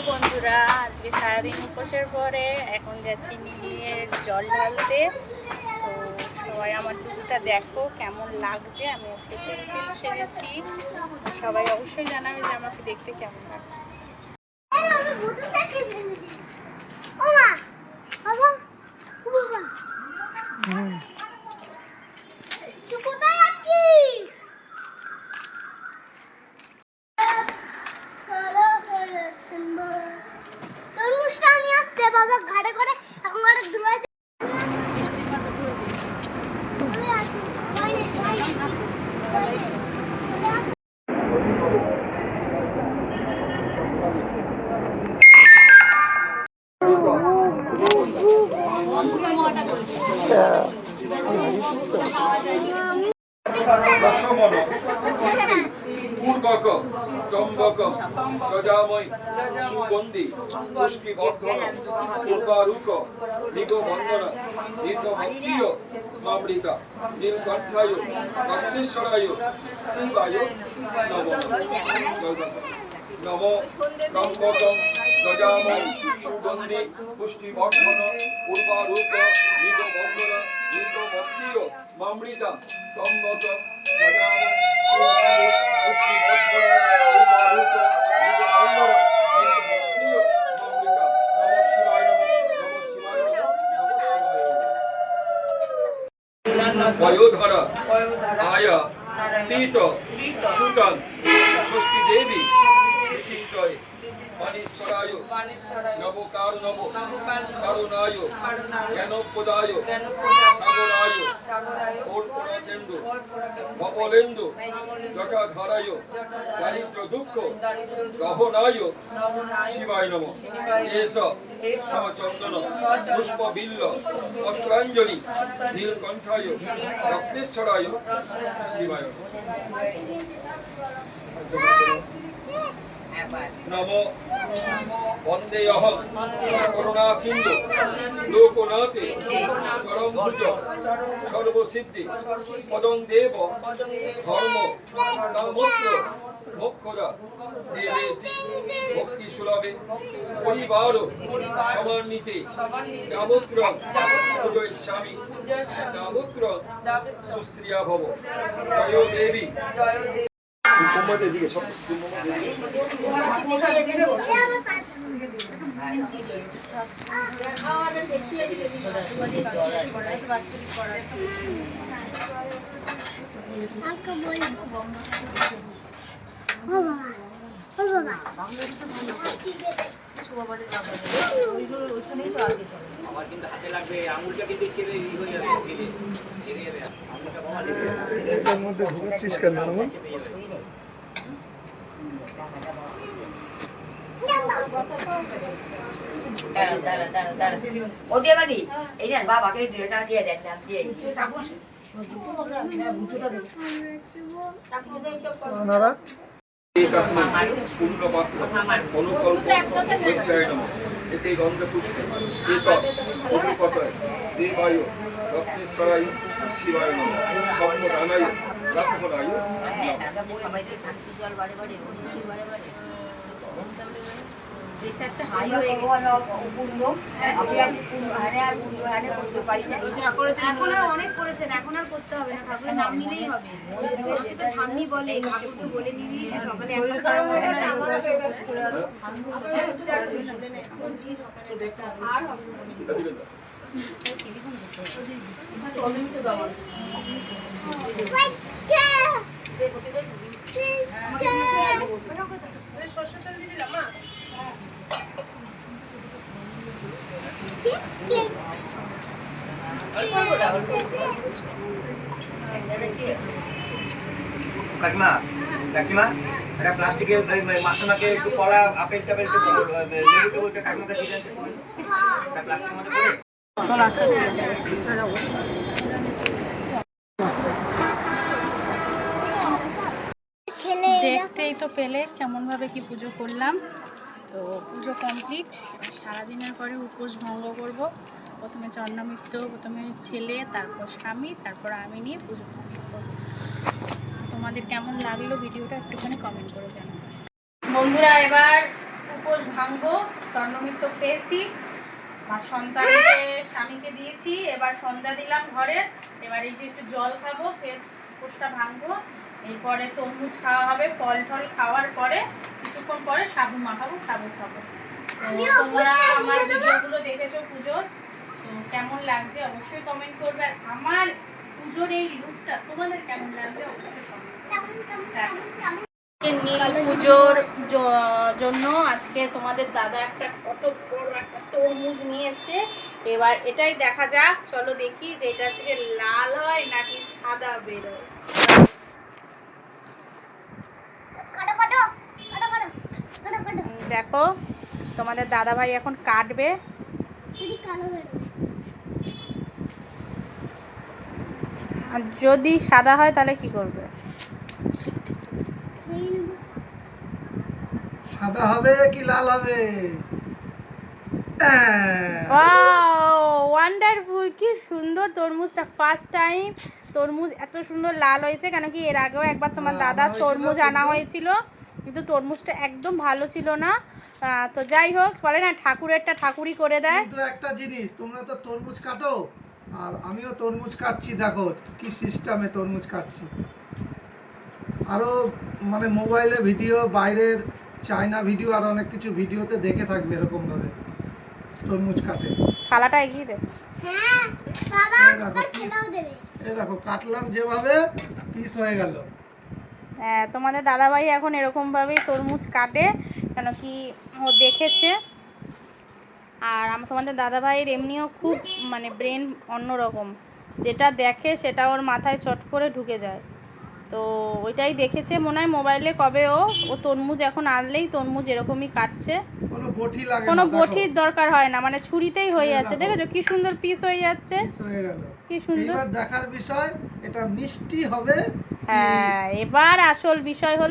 বন্ধুরা, আজকে সারাদিন উপোসের পরে এখন যাচ্ছি নীলের জল ঢালতে। তো সবাই আমার টুকুটা দেখো কেমন লাগছে। আমি আজকে সিম্পল সেজেছি, সবাই অবশ্যই জানাবে যে আমাকে দেখতে কেমন লাগছে। দশমন পূর্বক তম্বক গজাময় সুগন্ধি পুষ্টিবর্ধন পূর্বারুক নিগমন্দন নির্গমন্ত্রীয় মামৃতা নীলকণ্ঠায় রত্নেশ্বরায় শিবায় নম নম ত্রম্বক গজাময় সুগন্ধি পুষ্টিবর্ধন পূর্বারুক নিগমন্দন নির্গমন্ত্রীয় মামৃতা ত্রম্বক গজাময় বয়োধর আয়া পীত সুতন ষষ্ঠী দেবী চিত্তয় মানেশ্বরায় নবকারণব কারণায় জ্ঞানপ্রদায় সাগরায় অর্পণকেন্দু কপলেন্দু জটাধারায় দারিদ্র দুঃখ দহনায় শিবায় নম এস চন্দন পুষ্পবিল্ল পত্রাঞ্জলি নীলকণ্ঠায় রত্নেশ্বরায় শিবায় নম বন্দেহম করুণা সিন্ধু লোকনাথে চরমভুজ সর্বসিদ্ধি পদং দেব ধর্ম নামত্র মোক্ষদা দেবেশি ভক্তি সুলভে পরিবার সমান্বিতে যাবত্র পূজয় স্বামী যাবত্র সুশ্রিয়া ভব জয় দেবী কুম্ভতে দিকে সব কুম্ভতে দিকে আমার কিন্তু হাতে লাগবে, আঙুলটা কিন্তু ছেড়ে হয়ে যাবে, ছেড়ে যাবে এর মধ্যে ঢুকছিস কেন? অনুকল্প এতে গন্ধপুষ্প দেবায় রত্নেশ্বরায় শিবায় সর্বদানায় রাক্ষরায় অনেক করেছেন, এখন আর করতে হবে না, ঠাকুরের নাম নিলেই হবে। ঠাম্মি বলে ঠাকুরকে বলে দিবি সকালে সরষের তেল দিয়ে দিলাম মা। কাকিমা কাকিমা একটা প্লাস্টিকের মাছনাকে একটু কলা আপেল টাপেল একটু লেবু টেবুলটা কাকিমাকে দিয়ে দেন একটা প্লাস্টিকের মধ্যে করে দেখতেই তো পেলে কেমনভাবে কি পুজো করলাম। তো পুজো কমপ্লিট। সারাদিনের পরে উপোস ভঙ্গ করব। প্রথমে চন্দ্রমিত্র, প্রথমে ছেলে, তারপর স্বামী, তারপর আমি নিয়ে পুজো কমপ্লিট করব। তোমাদের কেমন লাগলো ভিডিওটা একটুখানি কমেন্ট করে জানাবে। বন্ধুরা, এবার উপোস ভাঙবো। স্বর্ণমিত্র খেয়েছি, আর সন্তানকে স্বামীকে দিয়েছি, এবার সন্ধ্যা দিলাম ঘরে। এবার এই যে একটু জল খাবো, খেয়ে উপোসটা ভাঙবো। এরপরে তরমুজ খাওয়া হবে, ফল টল খাওয়ার পরে কিছুক্ষণ পরে সাবু মাখাবো, সাবু খাবো। তো তোমরা আমার ভিডিওগুলো দেখেছো পুজোর, তো কেমন লাগছে অবশ্যই কমেন্ট করবে। আর আমার পুজোর এই লুকটা তোমাদের কেমন লাগছে অবশ্যই কমেন্ট করবে। নীল পুজোর জন্য আজকে তোমাদের দাদা একটা কত বড় একটা তরমুজ নিয়ে এসছে। এবার এটাই দেখা যাক, চলো দেখি যে এটা থেকে লাল হয় নাকি সাদা বেরোয়। দেখো তোমাদের দাদা ভাই এখন কাটবে। আর যদি সাদা হয় তাহলে কি করবে? সাদা হবে কি লাল হবে? ওয়ান্ডারফুল, কি সুন্দর তরমুজটা। ফার্স্ট টাইম তরমুজ এত সুন্দর লাল হয়েছে। কেন কি এর আগেও একবার তোমার দাদা তরমুজ আনা হয়েছিল, কিন্তু তরমুজটা একদম ভালো ছিল না। তো যাই হোক, বলে না ঠাকুরেরটা ঠাকুরই করে দেয়। কিন্তু একটা জিনিস, তোমরা তো তরমুজ কাটো আর আমিও তরমুজ কাটছি, দেখো কি সিস্টেমে তরমুজ কাটছি। আরও মানে মোবাইলে ভিডিও, বাইরের চায়না ভিডিও আর অনেক কিছু ভিডিওতে দেখে থাকবে এরকমভাবে তরমুজ কাটে। থালাটা এগিয়ে দে। এই দেখো কাটলাম যেভাবে, পিস হয়ে গেল। হ্যাঁ, তোমাদের দাদাভাই এখন এরকমভাবেই তরমুজ কাটে, কেন কি ও দেখেছে। আর তোমাদের দাদাভাইয়ের এমনিও খুব মানে ব্রেন অন্যরকম, যেটা দেখে সেটা ওর মাথায় চট করে ঢুকে যায়। তো ওইটাই দেখেছে মনে হয় মোবাইলে কবে ও তরমুজ এখন আনলেই তরমুজ এরকমই কাটছে। কোনো বটি লাগে না, কোনো দেখো। বটির দরকার হয় না, মানে ছুরিতেই হয়ে এই যাচ্ছে। দেখো। দেখেছো কি সুন্দর পিস হয়ে যাচ্ছে, পিস হয়ে গেল। কি সুন্দর। এবার দেখার বিষয় এটা মিষ্টি হবে। হ্যাঁ, এবার আসল বিষয় হলো